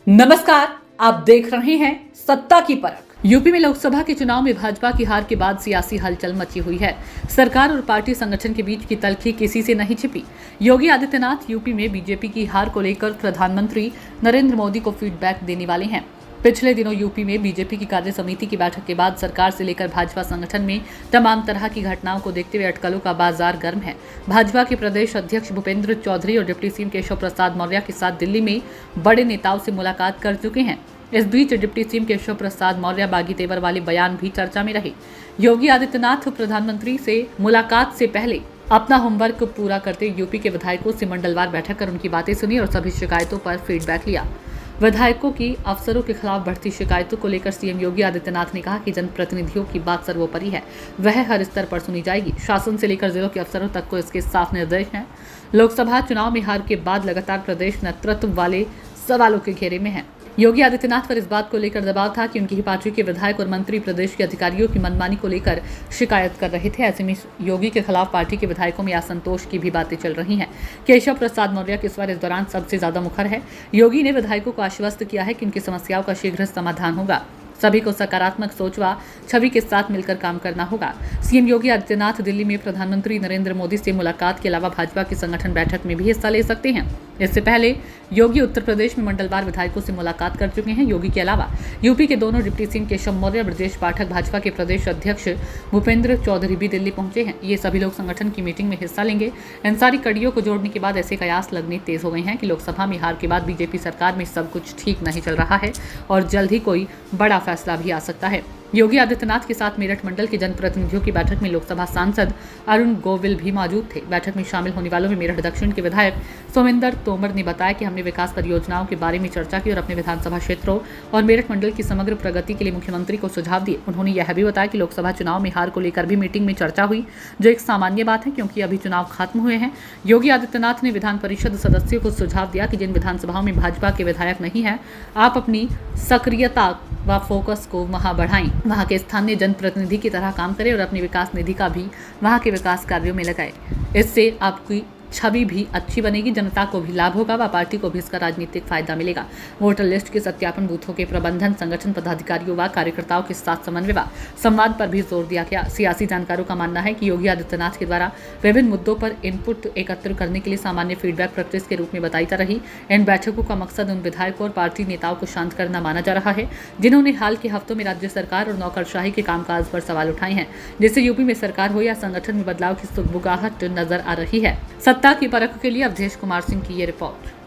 नमस्कार, आप देख रहे हैं सत्ता की परख। यूपी में लोकसभा के चुनाव में भाजपा की हार के बाद सियासी हलचल मची हुई है। सरकार और पार्टी संगठन के बीच की तल्खी किसी से नहीं छिपी। योगी आदित्यनाथ यूपी में बीजेपी की हार को लेकर प्रधानमंत्री नरेंद्र मोदी को फीडबैक देने वाले हैं। पिछले दिनों यूपी में बीजेपी की कार्य समिति की बैठक के बाद सरकार से लेकर भाजपा संगठन में तमाम तरह की घटनाओं को देखते हुए अटकलों का बाजार गर्म है। भाजपा के प्रदेश अध्यक्ष भूपेंद्र चौधरी और डिप्टी सीएम केशव प्रसाद मौर्य के साथ दिल्ली में बड़े नेताओं से मुलाकात कर चुके हैं। इस बीच डिप्टी सीएम केशव प्रसाद मौर्य बागी तेवर वाले बयान भी चर्चा में रहे। योगी आदित्यनाथ प्रधानमंत्री से मुलाकात से पहले अपना होमवर्क पूरा करते यूपी के विधायकों से मंडलवार बैठक कर उनकी बातें सुनी और सभी शिकायतों पर फीडबैक लिया। विधायकों की अफसरों के खिलाफ बढ़ती शिकायतों को लेकर सीएम योगी आदित्यनाथ ने कहा कि जनप्रतिनिधियों की बात सर्वोपरि है, वह हर स्तर पर सुनी जाएगी। शासन से लेकर जिलों के अफसरों तक को इसके साफ निर्देश हैं। लोकसभा चुनाव में हार के बाद लगातार प्रदेश नेतृत्व वाले सवालों के घेरे में है। योगी आदित्यनाथ पर इस बात को लेकर दबाव था कि उनकी ही पार्टी के विधायक और मंत्री प्रदेश के अधिकारियों की मनमानी को लेकर शिकायत कर रहे थे। ऐसे में योगी के खिलाफ पार्टी के विधायकों में असंतोष की भी बातें चल रही हैं। केशव प्रसाद मौर्य के स्वर इस दौरान सबसे ज्यादा मुखर है। योगी ने विधायकों को आश्वस्त किया है कि उनकी समस्याओं का शीघ्र समाधान होगा। सभी को सकारात्मक सोच व छवि के साथ मिलकर काम करना होगा। सीएम योगी आदित्यनाथ दिल्ली में प्रधानमंत्री नरेंद्र मोदी से मुलाकात के अलावा भाजपा की संगठन बैठक में भी हिस्सा ले सकते हैं। इससे पहले योगी उत्तर प्रदेश में मंडलवार विधायकों से मुलाकात कर चुके हैं। योगी के अलावा यूपी के दोनों डिप्टी सीएम केशव मौर्य, ब्रजेश पाठक, भाजपा के प्रदेश अध्यक्ष भूपेंद्र चौधरी भी दिल्ली पहुंचे हैं। ये सभी लोग संगठन की मीटिंग में हिस्सा लेंगे। इन सारी कड़ियों को जोड़ने के बाद ऐसे कयास लगने तेज हो गए हैं कि लोकसभा में हार के बाद बीजेपी सरकार में सब कुछ ठीक नहीं चल रहा है और जल्द ही कोई बड़ा फैसला भी आ सकता है। योगी आदित्यनाथ के साथ मेरठ मंडल के जनप्रतिनिधियों की बैठक में लोकसभा सांसद अरुण गोविल भी मौजूद थे। बैठक में शामिल होने वालों में मेरठ दक्षिण के विधायक सोमेंद्र तोमर ने बताया कि हमने विकास परियोजनाओं के बारे में चर्चा की और अपने विधानसभा क्षेत्रों और मेरठ मंडल की समग्र प्रगति के लिए मुख्यमंत्री को सुझाव दिए। उन्होंने यह भी बताया कि लोकसभा चुनाव में हार को लेकर भी मीटिंग में चर्चा हुई, जो एक सामान्य बात है क्योंकि अभी चुनाव खत्म हुए हैं। योगी आदित्यनाथ ने विधान परिषद सदस्यों को सुझाव दिया कि जिन विधानसभाओं में भाजपा के विधायक नहीं है, आप अपनी सक्रियता व फोकस को वहां बढ़ाएं, वहां के स्थानीय जनप्रतिनिधि की तरह काम करें और अपनी विकास निधि का भी वहां के विकास कार्यों में लगाएं। इससे आपकी छवि भी अच्छी बनेगी, जनता को भी लाभ होगा व पार्टी को भी इसका राजनीतिक फायदा मिलेगा। वोटर लिस्ट के सत्यापन, बूथों के प्रबंधन, संगठन पदाधिकारियों व कार्यकर्ताओं के साथ समन्वय व संवाद पर भी जोर दिया गया। सियासी जानकारों का मानना है कि योगी आदित्यनाथ के द्वारा विभिन्न मुद्दों पर इनपुट एकत्र करने के लिए सामान्य फीडबैक प्रैक्टिस के रूप में बताई जा रही इन बैठकों का मकसद उन विधायकों और पार्टी नेताओं को शांत करना माना जा रहा है, जिन्होंने हाल के हफ्तों में राज्य सरकार और नौकरशाही के कामकाज पर सवाल उठाए हैं, जिससे यूपी में सरकार हो या संगठन में बदलाव की सुगबुगाहट नजर आ रही है। सत्ता की परख के लिए अवधेश कुमार सिंह की ये रिपोर्ट।